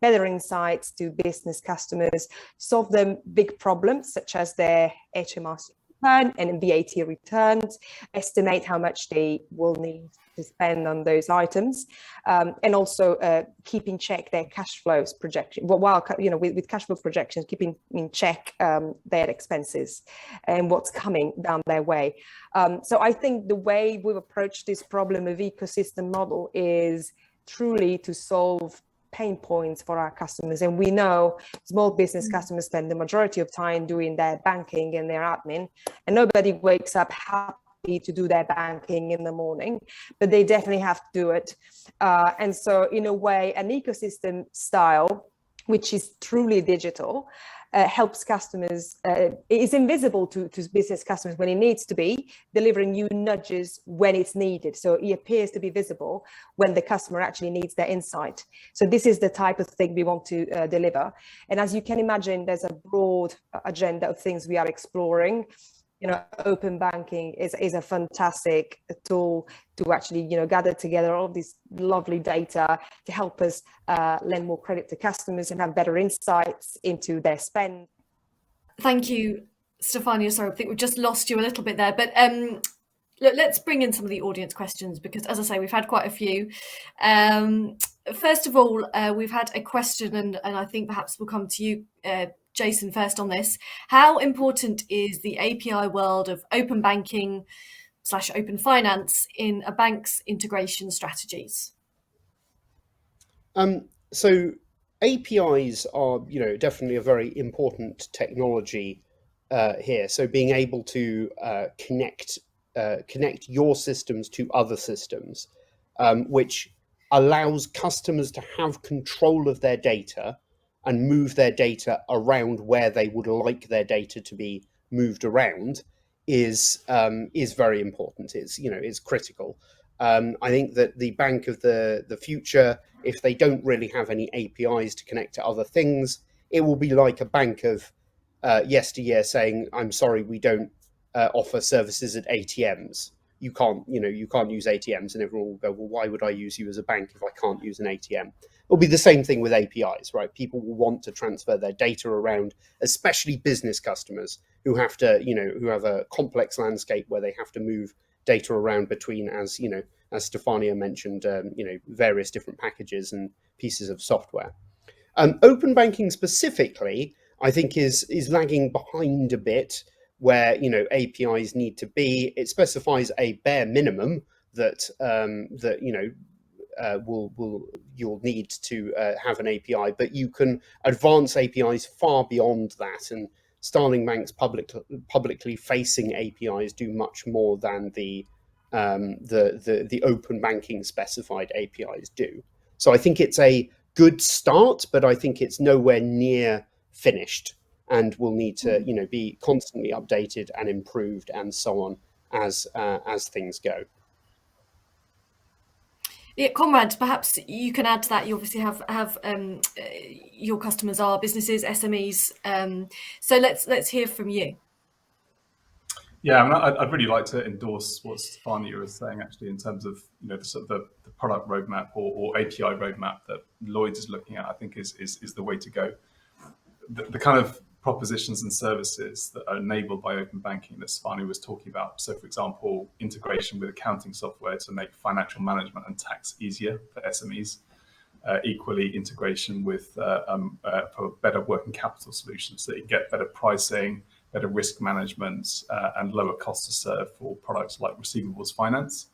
better insights to business customers, solve them big problems such as their HMRC return and VAT returns, estimate how much they will need to spend on those items, and also keep in check their cash flows projection. While with cash flow projections, keeping in check their expenses and what's coming down their way. So I think the way we've approached this problem of ecosystem model is truly to solve pain points for our customers. And we know small business customers spend the majority of time doing their banking and their admin, and nobody wakes up happy to do their banking in the morning, but they definitely have to do it. And so in a way, an ecosystem style, which is truly digital, helps customers, is invisible to business customers when it needs to be, delivering you nudges when it's needed. So it appears to be visible when the customer actually needs their insight. So this is the type of thing we want to deliver. And as you can imagine, there's a broad agenda of things we are exploring. Open banking is a fantastic tool to actually, gather together all this lovely data to help us lend more credit to customers and have better insights into their spend. Thank you, Stefania. Sorry, I think we've just lost you a little bit there, but let's bring in some of the audience questions, because as I say, we've had quite a few. First of all, we've had a question, and I think perhaps we'll come to you, Jason, first on this. How important is the API world of open banking / open finance in a bank's integration strategies? So APIs are, definitely a very important technology here. So being able to connect your systems to other systems, which allows customers to have control of their data and move their data around where they would like their data to be moved around, is very important. It's critical. I think that the bank of the future, if they don't really have any APIs to connect to other things, it will be like a bank of yesteryear saying, "I'm sorry, we don't offer services at ATMs. You can't use ATMs," and everyone will go, "Well, why would I use you as a bank if I can't use an ATM?" It'll be the same thing with APIs, right? People will want to transfer their data around, especially business customers who have to, who have a complex landscape where they have to move data around between, as Stefania mentioned, various different packages and pieces of software. Open banking specifically, I think, is lagging behind a bit where APIs need to be. It specifies a bare minimum that you'll need to have an API, but you can advance APIs far beyond that. And Starling Bank's publicly facing APIs do much more than the open banking specified APIs do. So I think it's a good start, but I think it's nowhere near finished, and will need to be constantly updated and improved and so on as things go. Yeah, Conrad, perhaps you can add to that. You obviously have your customers are businesses, SMEs. So let's hear from you. Yeah, I mean, I'd really like to endorse what Stefania was saying, actually, in terms of the product roadmap or API roadmap that Lloyds is looking at. I think is the way to go. The kind of propositions and services that are enabled by open banking that Stefania was talking about. So, for example, integration with accounting software to make financial management and tax easier for SMEs. Equally, integration with for better working capital solutions, so you can get better pricing, better risk management, and lower cost to serve for products like receivables finance,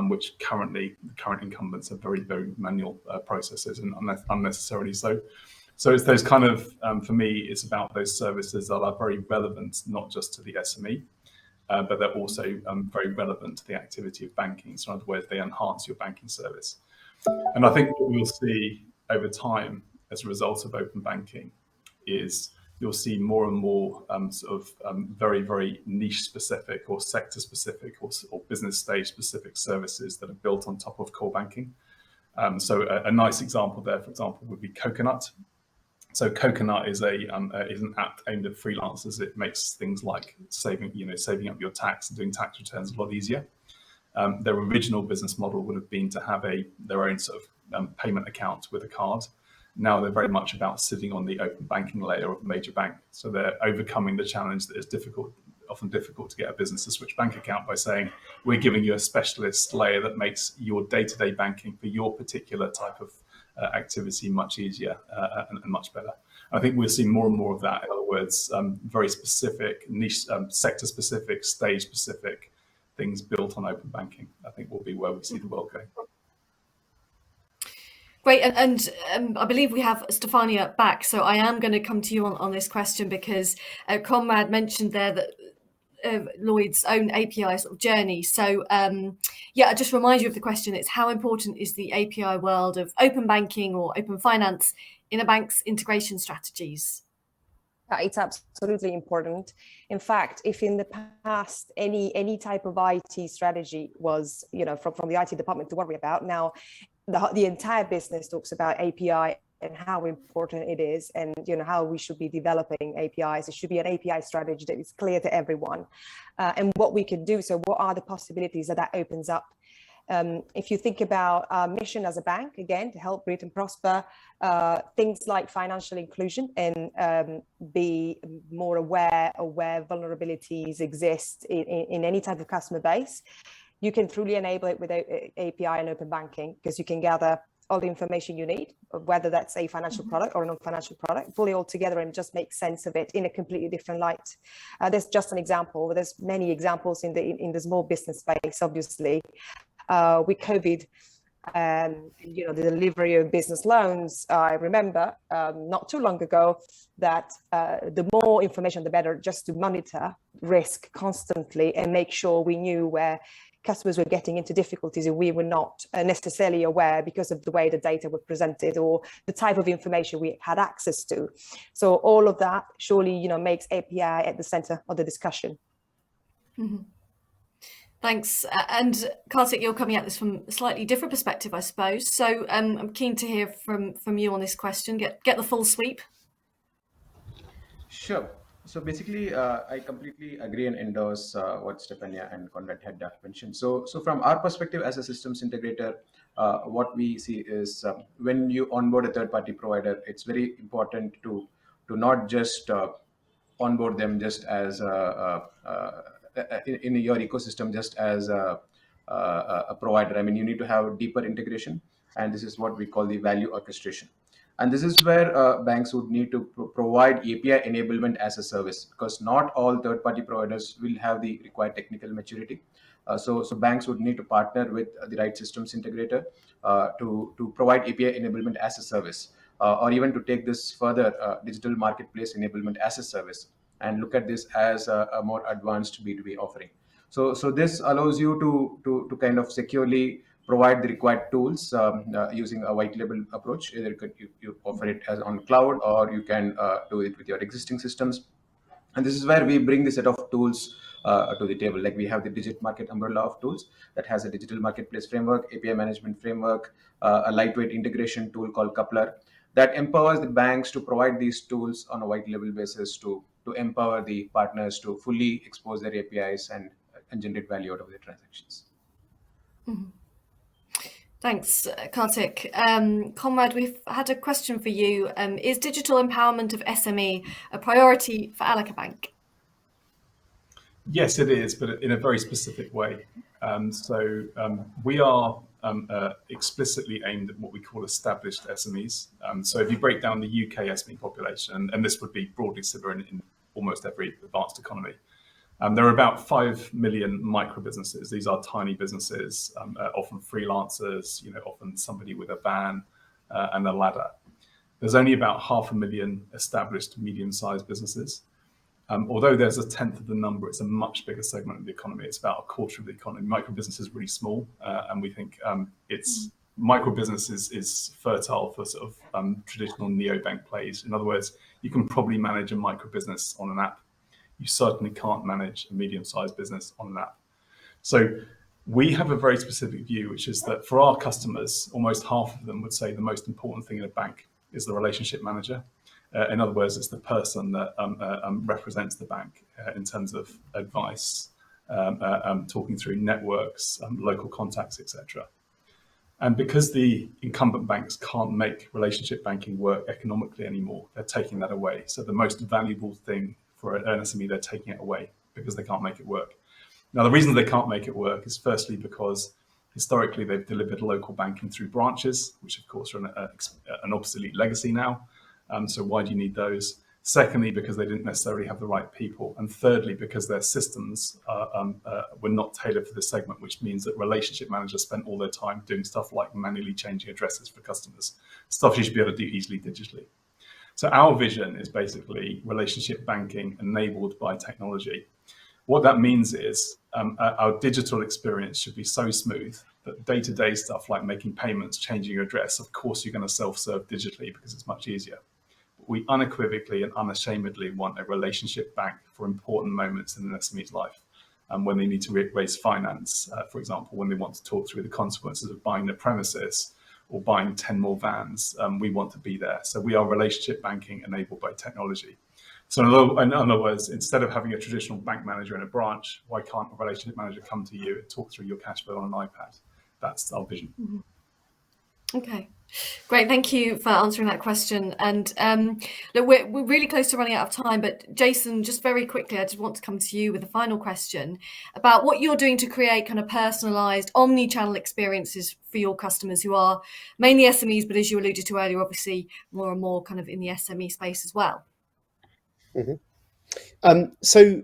which the current incumbents are very, very manual processes and unnecessarily so. So it's those kind of, for me, it's about those services that are very relevant, not just to the SME, but they're also very relevant to the activity of banking. So in other words, they enhance your banking service. And I think what we'll see over time as a result of open banking is you'll see more and more very, very niche specific or sector specific or business stage specific services that are built on top of core banking. So a nice example there, for example, would be Coconut. So Coconut is an app aimed at freelancers. It makes things like saving up your tax and doing tax returns a lot easier. Their original business model would have been to have their own sort of payment account with a card. Now they're very much about sitting on the open banking layer of a major bank. So they're overcoming the challenge that is often difficult to get a business to switch bank account by saying, we're giving you a specialist layer that makes your day-to-day banking for your particular type of activity much easier and much better. I think we'll see more and more of that. In other words, very specific, niche, sector-specific, stage-specific things built on open banking, I think will be where we see the world going. Great, and I believe we have Stefania back, so I am going to come to you on this question because Conrad mentioned there that Lloyd's own API sort of journey. So yeah, I just remind you of the question. It's how important is the API world of open banking or open finance in a bank's integration strategies? It's absolutely important. In fact, if in the past any type of IT strategy was, from the IT department to worry about, now the entire business talks about API and how important it is, and how we should be developing APIs. It should be an API strategy that is clear to everyone, and what we can do. So, what are the possibilities that opens up? If you think about our mission as a bank, again, to help Britain prosper, things like financial inclusion and be more aware of where vulnerabilities exist in any type of customer base, you can truly enable it with API and open banking, because you can gather all the information you need, whether that's a financial product or a non-financial product, pull it all together and just make sense of it in a completely different light. There's just an example. There's many examples in the small business space, obviously. With COVID, the delivery of business loans, I remember not too long ago that the more information, the better, just to monitor risk constantly and make sure we knew where customers were getting into difficulties and we were not necessarily aware because of the way the data were presented or the type of information we had access to. So all of that surely, makes API at the center of the discussion. Mm-hmm. Thanks. And Kartik, you're coming at this from a slightly different perspective, I suppose. So I'm keen to hear from you on this question. Get the full sweep. Sure. So basically, I completely agree and endorse what Stefania and Conrad had mentioned. So from our perspective as a systems integrator, what we see is when you onboard a third-party provider, it's very important to not just onboard them just as in your ecosystem, just as a provider. I mean, you need to have deeper integration, and this is what we call the value orchestration. And this is where banks would need to provide API enablement as a service, because not all third-party providers will have the required technical maturity. So banks would need to partner with the right systems integrator to provide API enablement as a service, or even to take this further, digital marketplace enablement as a service, and look at this as a more advanced B2B offering. So this allows you to kind of securely provide the required tools using a white label approach. Either you offer it as on cloud, or you can do it with your existing systems. And this is where we bring the set of tools to the table. Like we have the Digit Market umbrella of tools that has a digital marketplace framework, API management framework, a lightweight integration tool called Coupler that empowers the banks to provide these tools on a white label basis to empower the partners to fully expose their APIs and generate value out of their transactions. Mm-hmm. Thanks, Kartik. Conrad, we've had a question for you. Is digital empowerment of SME a priority for Allica Bank? Yes, it is, but in a very specific way. We are explicitly aimed at what we call established SMEs. So if you break down the UK SME population, and this would be broadly similar in almost every advanced economy, there are about 5 million micro businesses. These are tiny businesses, often freelancers, often somebody with a van and a ladder. There's only about 500,000 established medium-sized businesses. Although there's a tenth of the number, it's a much bigger segment of the economy. It's about a quarter of the economy. Micro business is really small, and we think it's micro business is fertile for sort of traditional neobank plays. In other words, you can probably manage a micro business on an app. You certainly can't manage a medium-sized business on an app. So we have a very specific view, which is that for our customers, almost half of them would say the most important thing in a bank is the relationship manager. In other words, it's the person that represents the bank in terms of advice, talking through networks, local contacts, etc. And because the incumbent banks can't make relationship banking work economically anymore, they're taking that away. So the most valuable thing for an SME, they're taking it away because they can't make it work. Now, the reason they can't make it work is firstly because historically they've delivered local banking through branches, which of course are an obsolete legacy now. So why do you need those? Secondly, because they didn't necessarily have the right people. And thirdly, because their systems were not tailored for this segment, which means that relationship managers spent all their time doing stuff like manually changing addresses for customers, stuff you should be able to do easily digitally. So our vision is basically relationship banking enabled by technology. What that means is our digital experience should be so smooth that day-to-day stuff like making payments, changing your address, of course you're going to self-serve digitally because it's much easier. We unequivocally and unashamedly want a relationship bank for important moments in an SME's life. When they need to raise finance, for example, when they want to talk through the consequences of buying the premises or buying 10 more vans, we want to be there. So we are relationship banking enabled by technology. So in other words, instead of having a traditional bank manager in a branch, why can't a relationship manager come to you and talk through your cash flow on an iPad? That's our vision. Mm-hmm. Okay. Great, thank you for answering that question. And look, we're really close to running out of time, but Jason, just very quickly, I just want to come to you with a final question about what you're doing to create kind of personalised omni-channel experiences for your customers who are mainly SMEs, but as you alluded to earlier, obviously more and more kind of in the SME space as well. Mm-hmm. So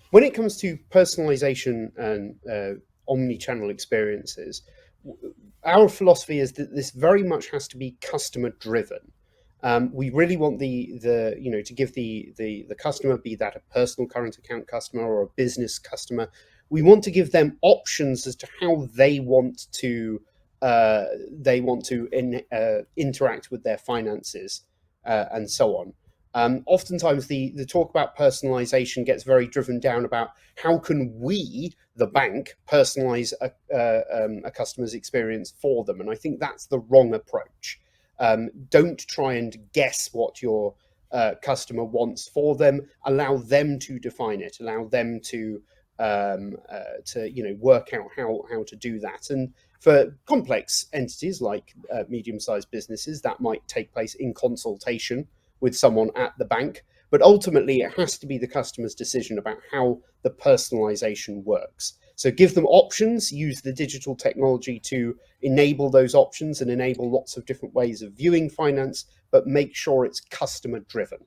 when it comes to personalisation and omni-channel experiences, our philosophy is that this very much has to be customer driven. We really want to give the customer, be that a personal current account customer or a business customer, we want to give them options as to how they want to interact with their finances and so on. Oftentimes the talk about personalization gets very driven down about how can we, the bank, personalize a customer's experience for them. And I think that's the wrong approach. Don't try and guess what your customer wants for them. Allow them to define it. Allow them to work out how to do that. And for complex entities like medium-sized businesses, that might take place in consultation with someone at the bank, but ultimately it has to be the customer's decision about how the personalization works. So give them options, use the digital technology to enable those options and enable lots of different ways of viewing finance, but make sure it's customer driven.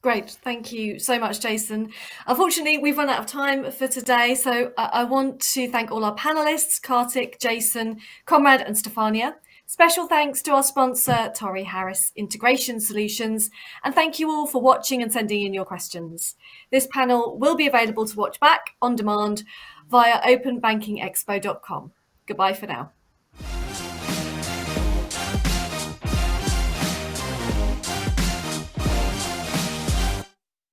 Great, thank you so much, Jason. Unfortunately, we've run out of time for today, so I want to thank all our panelists, Kartik, Jason, Conrad and Stefania. Special thanks to our sponsor, Torry Harris Integration Solutions, and thank you all for watching and sending in your questions. This panel will be available to watch back on demand via openbankingexpo.com. Goodbye for now.